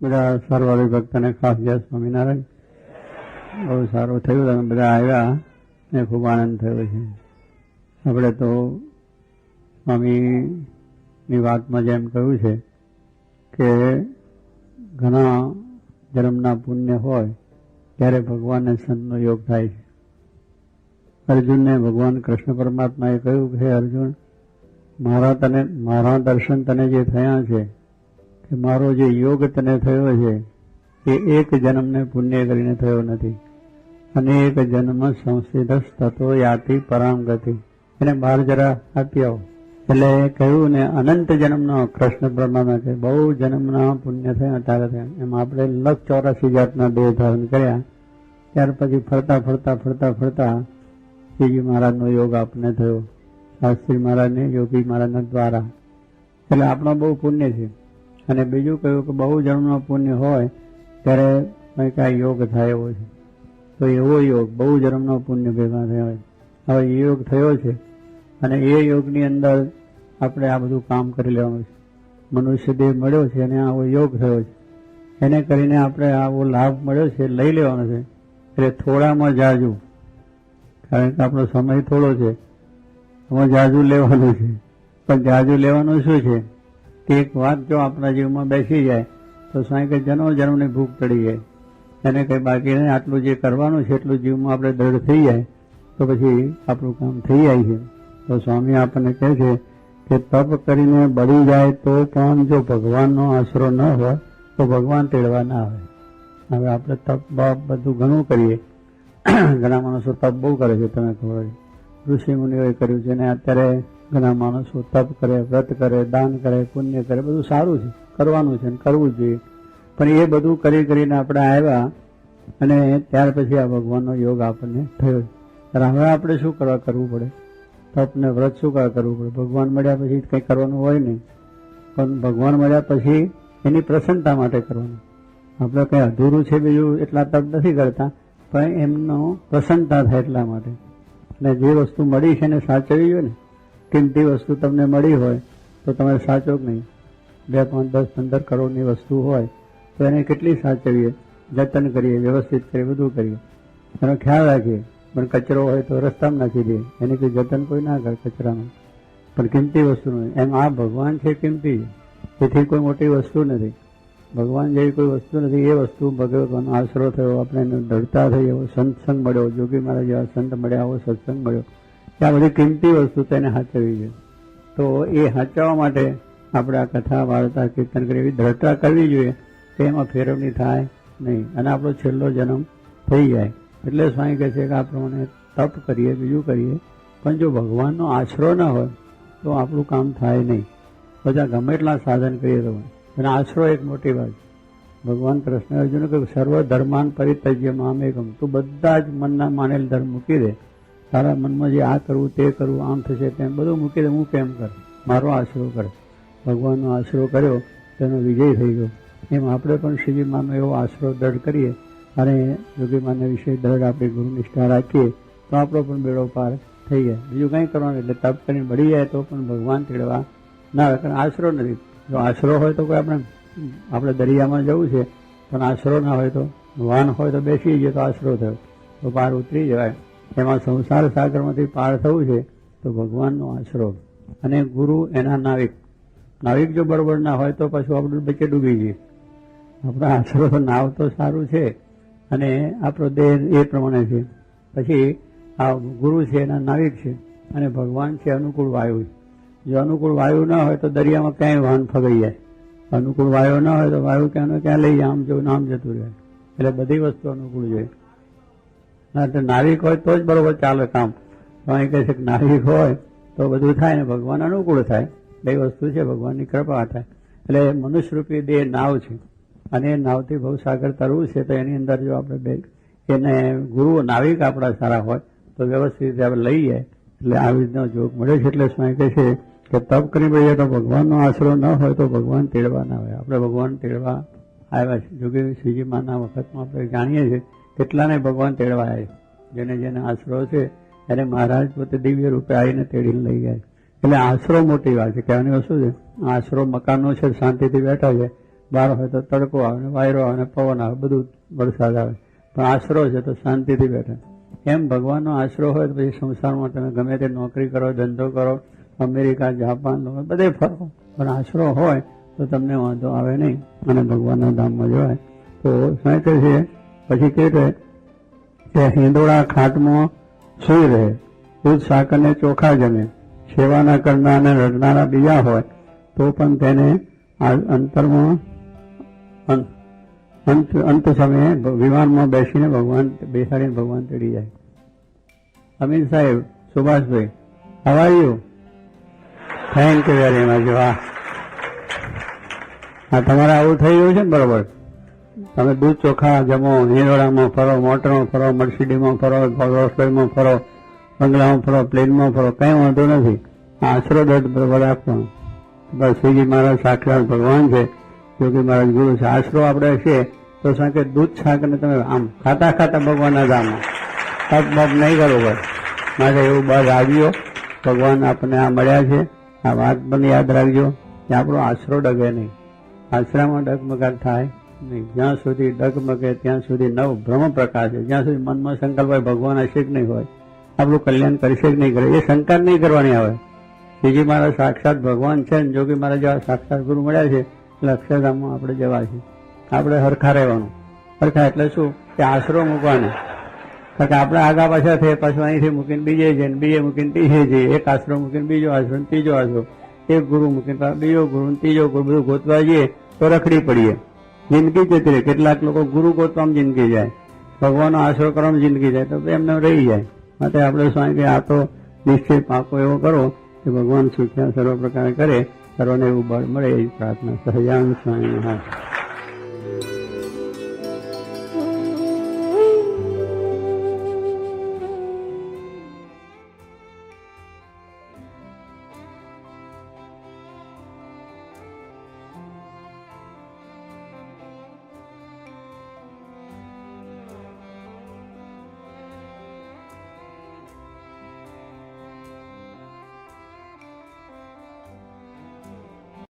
બધા સરવાળી ભક્તને ખાસ જય સ્વામિનારાયણ. બહુ સારું થયું, તમે બધા આવ્યા ને ખૂબ આનંદ થયો છે. આપણે તો સ્વામીની વાતમાં જેમ કહ્યું છે કે ઘણા જન્મના પુણ્ય હોય ત્યારે ભગવાનને સંતનો યોગ થાય છે. અર્જુનને ભગવાન કૃષ્ણ પરમાત્માએ કહ્યું કે અર્જુન, મારા દર્શન તને જે થયા છે કે મારો જે યોગ તને થયો છે એ એક જન્મને પુણ્ય કરીને થયો નથી. અનેક જન્મ સંસિદ્ધ તત્વો યાતિ પરામ ગતિ. એને બહાર જરા આપી આવો. એટલે કહ્યું ને અનંત જન્મનો કૃષ્ણ પરમાત્મા કે બહુ જન્મના પુણ્ય થયા તારે થયા. એમ આપણે 1,84 જાતના દેહ ધારણ કર્યા. ત્યાર પછી ફરતા ફરતા ફરતા ફરતા શ્રીજી મહારાજનો યોગ આપણને થયો, શાસ્ત્રી મહારાજને યોગી મહારાજના દ્વારા. એટલે આપણો બહુ પુણ્ય છે. અને બીજું કહ્યું કે બહુ જન્મનો પુણ્ય હોય ત્યારે કંઈક આ યોગ થાય એવો છે. તો એવો યોગ બહુ જન્મનો પુણ્ય ભેગા થયો હોય. હવે એ યોગ થયો છે અને એ યોગની અંદર આપણે આ બધું કામ કરી લેવાનું છે. મનુષ્ય દેહ મળ્યો છે અને આવો યોગ થયો છે. એને કરીને આપણે આવો લાભ મળ્યો છે લઈ લેવાનો છે. એટલે થોડામાં જાજુ, કારણ કે આપણો સમય થોડો છે, એમાં જાજુ લેવાનું છે. પણ જાજુ લેવાનું શું છે? એક વાત જો આપણા જીવમાં બેસી જાય તો સાંઈ જન્મની ભૂખ પડી જાય. એને કંઈ બાકી નહીં. આટલું જે કરવાનું છે એટલું જીવમાં આપણે દ્રઢ થઈ જાય તો પછી આપણું કામ થઈ જાય છે. તો સ્વામી આપણને કહે છે કે તપ કરીને બળી જાય તો પણ જો ભગવાનનો આશરો ન હોય તો ભગવાન તેડવા ના આવે. હવે આપણે તપ બાપ બધું ઘણું કરીએ. ઘણા માણસો તપ બહુ કરે છે, તમે ખબર છે. ઋષિ મુનિઓએ કર્યું છે અને અત્યારે ઘણા માણસો તપ કરે, વ્રત કરે, દાન કરે, પુણ્ય કરે. બધું સારું છે, કરવાનું છે અને કરવું જોઈએ. પણ એ બધું કરી કરીને આપણે આવ્યા અને ત્યાર પછી આ ભગવાનનો યોગ આપણને થયો. હવે આપણે શું કરવું પડે? તપ ને વ્રત શું કરવું પડે? ભગવાન મળ્યા પછી કંઈ કરવાનું હોય નહીં. પણ ભગવાન મળ્યા પછી એની પ્રસન્નતા માટે કરવાનું. આપણે કંઈ અધૂરું છે બીજું એટલા તપ નથી કરતા, પણ એમનો પ્રસન્નતા થાય એટલા માટે. અને જે વસ્તુ મળી છે એને સાચવવી જોઈએ ને. કિંમતી વસ્તુ તમને મળી હોય તો તમારે સાચવો જ નહીં. 2, 5, 10, 15 કરોડની વસ્તુ હોય તો એને કેટલી સાચવીએ, જતન કરીએ, વ્યવસ્થિત કરીએ, બધું કરીએ, એનો ખ્યાલ રાખીએ. પણ કચરો હોય તો રસ્તામાં નાખી દે, એની કોઈ જતન કોઈ ના કરે કચરાનું. પણ કિંમતી વસ્તુનું એમ આ ભગવાન છે કિંમતી, એથી કોઈ મોટી વસ્તુ નથી. ભગવાન જેવી કોઈ વસ્તુ નથી. એ વસ્તુ ભગવાનનો આશરો થયો, આપણે એને દૃઢતા થઈ, એવો સંતસંગ મળ્યો, જોગી મહારાજ જેવા સંત મળ્યા, આવો સત્સંગ મળ્યો. આ બધી કિંમતી વસ્તુ તેને સાચવવી છે. તો એ સાચવવા માટે આપણે આ કથા વાર્તા કીર્તન કરી એવી દ્રઢતા કરવી જોઈએ કે એમાં ફેરવણી થાય નહીં અને આપણો છેલ્લો જન્મ થઈ જાય. એટલે સ્વામી કહે છે કે આ પ્રમાણે તપ કરીએ, બીજું કરીએ, પણ જો ભગવાનનો આશરો ન હોય તો આપણું કામ થાય નહીં. બધા ગમે એટલા સાધન કરીએ તો અને આશરો એક મોટી વાત. ભગવાન કૃષ્ણ અર્જુન કહ્યું સર્વ ધર્માન પરિત્યજ્ય મામેકમ. તું બધા જ મનના માનેલ ધર્મ મૂકી દે. તારા મનમાં જે આ કરવું, તે કરવું, આમ થશે તેમ બધું મૂકી દે. હું કેમ કર? મારો આશરો કર. ભગવાનનો આશરો કર્યો તેનો વિજય થઈ ગયો. એમ આપણે પણ શ્રીજી માનો એવો આશરો દ્રઢ કરીએ અને યોગી માને વિશે દ્રઢ આપણી ગુરુ નિષ્ઠા રાખીએ તો આપણો પણ બેડો પાર થઈ જાય. બીજું કંઈ કરવાનું. એટલે તપ કરીને બળી જાય તો પણ ભગવાન તેડવા ના આવે, કારણ આશરો નથી. જો આશરો હોય તો કોઈ આપણે દરિયામાં જવું છે પણ આશરો ના હોય તો, વાન હોય તો બેસી જઈએ તો આશરો થયો તો પાર ઉતરી જવાય. એમાં સંસાર સાગરમાંથી પાર થવું છે તો ભગવાનનો આશરો અને ગુરુ એના નાવિક. નાવિક જો બરોબર ના હોય તો પાછું આપણે વચ્ચે ડૂબી જઈએ. આપણો આશરો નાવ તો સારું છે અને આપણો દેહ એ પ્રમાણે છે. પછી આ ગુરુ છે એના નાવિક છે અને ભગવાન છે અનુકૂળ વાયુ. જો અનુકૂળ વાયુ ના હોય તો દરિયામાં ક્યાંય વાહન ફગાઈ જાય. અનુકૂળ વાયુ ના હોય તો વાયુ ક્યાં લઈ જાય, આમ જવું આમ જતું રહે. એટલે બધી વસ્તુ અનુકૂળ જોઈએ. નાવિક હોય તો જ બરોબર ચાલે કામ. સ્વામી કહે છે કે નાવિક હોય તો બધું થાય ને ભગવાન અનુકૂળ થાય. બે વસ્તુ છે, ભગવાનની કૃપા થાય. એટલે મનુષ્યરૂપી દેહ નાવ છે અને એ નાવથી બહુ સાગર તરવું છે તો એની અંદર જો આપણે એને ગુરુ નાવિક આપણા સારા હોય તો વ્યવસ્થિત રીતે આપણે લઈ જાય. એટલે આવી રીતનો જોગ મળે છે. એટલે સ્વામી કહે છે કે તપ કરી મળીએ તો ભગવાનનો આશરો ન હોય તો ભગવાન તેડવા ના આવે. આપણે ભગવાન તેડવા આવ્યા છે. જોકે શ્રીજી માના વખતમાં આપણે જાણીએ છીએ કેટલાને ભગવાન તેડવા આવે. જેને જેને આશરો છે એને મહારાજ પોતે દિવ્ય રૂપે આવીને તેડીને લઈ જાય. એટલે આશરો મોટી વાત છે. કહેવાની વસ્તુ છે આશરો મકાનનો છે, શાંતિથી બેઠા છે બહાર હોય તો તડકો આવે ને વાયરો આવે ને પવન આવે, બધું વરસાદ આવે, પણ આશરો છે તો શાંતિથી બેઠા. એમ ભગવાનનો આશરો હોય તો પછી સંસારમાં તમે ગમે તે નોકરી કરો, ધંધો કરો, અમેરિકા, જાપાન, બધે ફરો, પણ આશરો હોય તો તમને વાંધો આવે નહીં અને ભગવાનના ધામમાં જવાય. તો શું કહે છે પછી કહે છે કે હિંદોળા ખાટમાં સૂઈ રહે, દૂધ શાક અને ચોખા જમે, સેવાના કરનાર અને રડનારા બીજા હોય તો પણ તેને અંતરમાં અંત સમયે વિમાનમાં બેસીને બેસાડીને ભગવાન તેડી જાય. અમીન સાહેબ, Subhashbhai, how are you? Thank you very much. વાહ, હા, તમારે આવું થઈ ગયું છે ને? બરોબર. તમે દૂધ ચોખા જમો, હિંડોળામાં ફરો, મોટરમાં ફરો, મર્સિડીમાં ફરો, રોસબેરમાં ફરો, બંગલામાં ફરો, પ્લેનમાં ફરો, કઈ વાંધો નથી. આશરો દર્દ બરોબર રાખવાનો. બસ શ્રીજી મહારાજ સાક્ષાત ભગવાન છે, યોગી મહારાજ ગુરુ છે. આશરો આપણે છે તો શું કે દૂધ શાક અને તમે આમ ખાતા ખાતા ભગવાનના ધામમાં તપ બપ નહીં કરવું પડે. માટે એવું બસ આવ્યો, ભગવાન આપણને આ મળ્યા છે. આ વાત પણ યાદ રાખજો કે આપણો આશરો ડગે નહીં, આશરામાં ડગમગાટ થાય નહીં. જ્યાં સુધી ડગમગે ત્યાં સુધી નવ ભ્રમ પ્રકાશ છે. જ્યાં સુધી મનમાં સંકલ્પ હોય ભગવાન હશે કે નહીં હોય, આપણું કલ્યાણ કરશે કે નહીં કરે, એ શંકા નહીં કરવાની આવે. શ્રીજી મહારાજ સાક્ષાત ભગવાન છે ને જોગી મહારાજ જેવા સાક્ષાત ગુરુ મળ્યા છે એટલે અક્ષરધામમાં આપણે જવા છે. આપણે હરખા રહેવાનું. હરખા એટલે શું કે આશરો મૂકવાનો. કારણ કે આપણે આગા પાછા થઈએ, પાછું અહીંથી મૂકીને બીજે જઈએ, બીજે મૂકીને ત્રીજે જઈએ, એક આશરો મૂકીને બીજો આશરો, ત્રીજો આશરો, એક ગુરુ મૂકીને બીજો ગુરુ, ત્રીજો ગુરુ, બધું ગોતવા જઈએ તો રખડી પડીએ, જિંદગી જતી રહે. કેટલાક લોકો ગુરુ ગોતવામાં જિંદગી જાય, ભગવાનનો આશરો કરવામાં જિંદગી જાય, તો એમને રહી જાય. માટે આપણે શું કે આ તો નિશ્ચય પાકો એવો કરો કે ભગવાન સુખ્યા સર્વ પ્રકાર કરે, સર્વને એવું બળ મળે એવી પ્રાર્થના. સહજાનંદ સ્વામી મહારાજ.